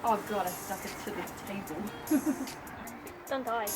Oh god, I stuck it to the table. Don't die.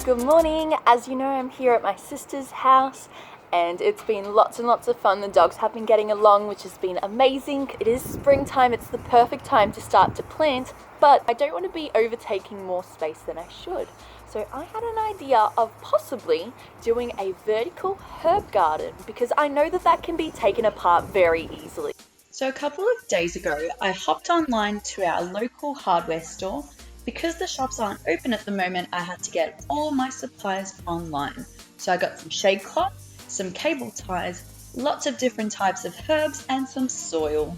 Good morning. As you know, I'm here at my sister's house and it's been lots and lots of fun. The dogs have been getting along, which has been amazing. It is springtime, it's the perfect time to start to plant, but I don't want to be overtaking more space than I should. So I had an idea of possibly doing a vertical herb garden because I know that that can be taken apart very easily. So a couple of days ago, I hopped online to our local hardware store. Because the shops aren't open at the moment, I had to get all my supplies online. So I got some shadecloth, some cable ties, lots of different types of herbs, and some soil.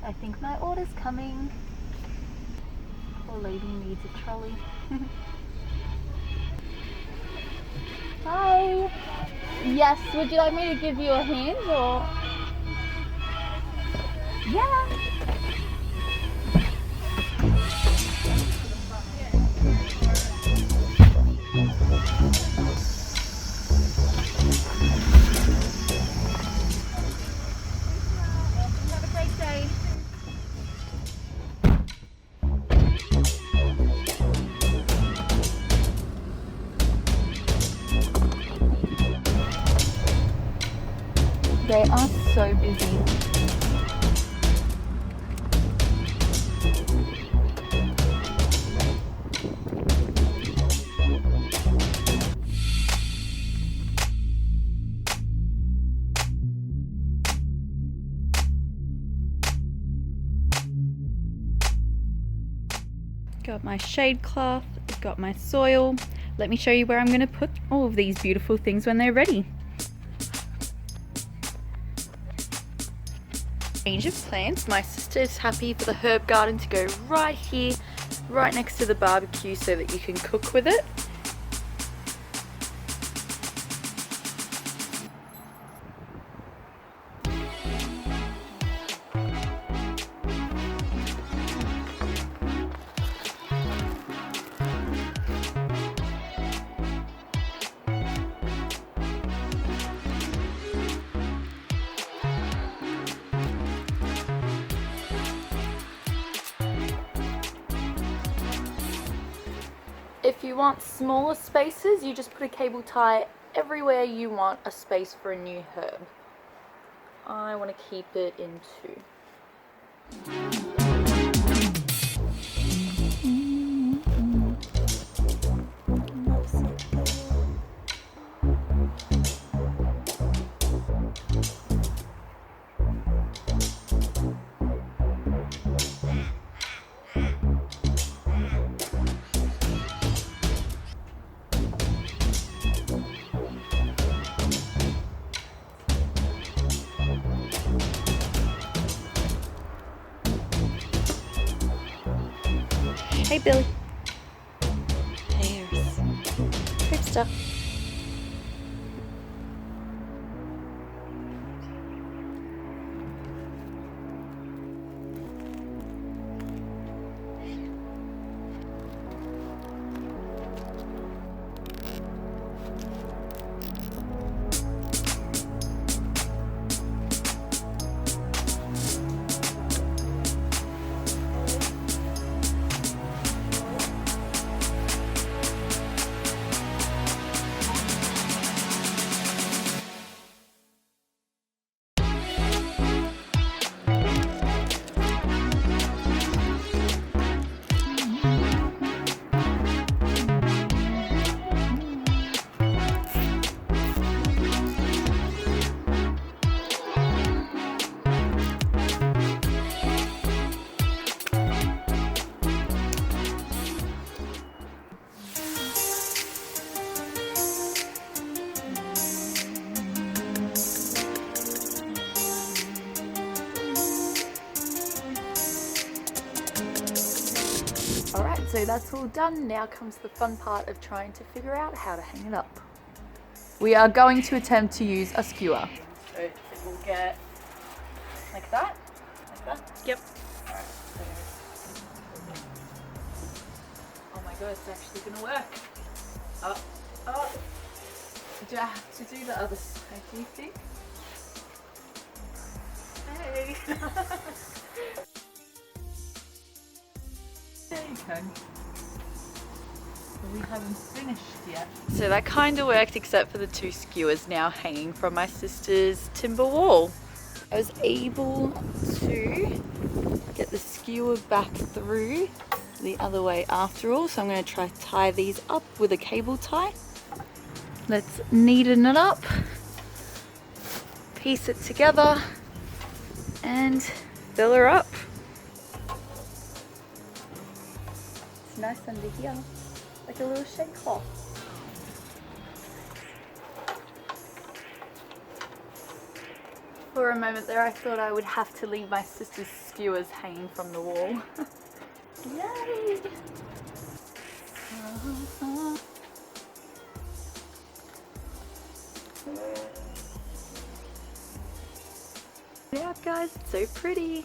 I think my order's coming. Poor lady needs a trolley. Hi! Yes, would you like me to give you a hand or? Yeah! Have a great day. They are so busy. Got my shade cloth, got my soil. Let me show you where I'm going to put all of these beautiful things when they're ready. Range of plants. My sister is happy for the herb garden to go right here, right next to the barbecue so that you can cook with it. If you want smaller spaces, you just put a cable tie everywhere you want a space for a new herb. I want to keep it in 2. Hey Billy. There's Cripster. Alright, so that's all done. Now comes the fun part of trying to figure out how to hang it up. we are going to attempt to use a skewer. So it will get like that. Like that? Yep. Alright, so. Oh my god, it's actually gonna work. Oh. Do I have to do the other side, do you think? Hey! There you go. We haven't finished yet. So that kind of worked, except for the 2 skewers now hanging from my sister's timber wall. I was able to get the skewer back through the other way after all, so I'm going to try to tie these up with a cable tie. Let's neaten it up, piece it together, and fill her up. It's nice under here, like a little shadecloth. For a moment there, I thought I would have to leave my sister's skewers hanging from the wall. Yay! Yeah, guys, it's so pretty.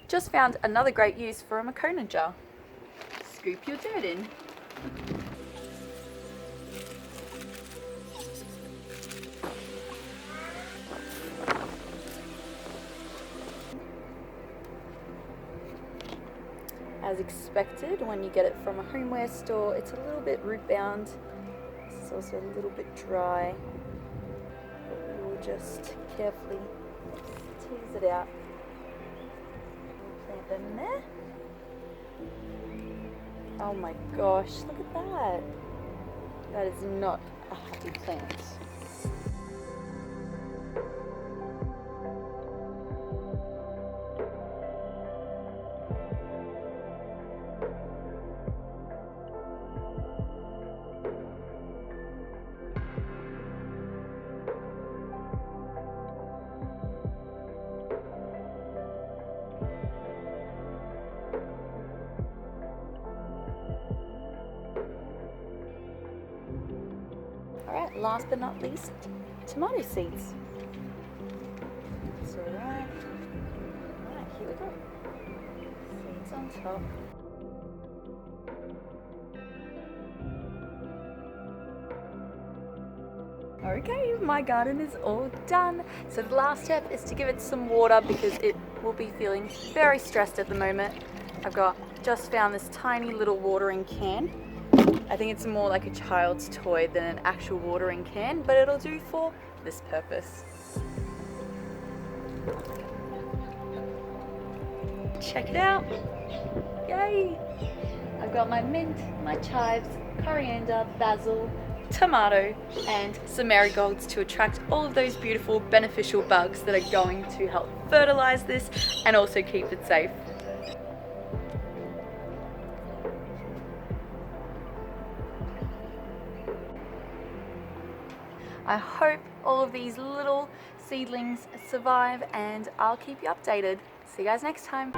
Just found another great use for a Makona jar. Scoop your dirt in. As expected, when you get it from a homeware store, it's a little bit root bound. This is also a little bit dry. But we will just carefully tease it out. Plant them in there. Oh my gosh, look at that. That is not a happy plant. Alright, last but not least, tomato seeds. That's alright. Alright, here we go. Seeds on top. Okay, my garden is all done. So the last step is to give it some water because it will be feeling very stressed at the moment. I've just found this tiny little watering can. I think it's more like a child's toy than an actual watering can, but it'll do for this purpose. Check it out. Yay! I've got my mint, my chives, coriander, basil, tomato, and some marigolds to attract all of those beautiful beneficial bugs that are going to help fertilize this and also keep it safe. I hope all of these little seedlings survive, and I'll keep you updated. See you guys next time.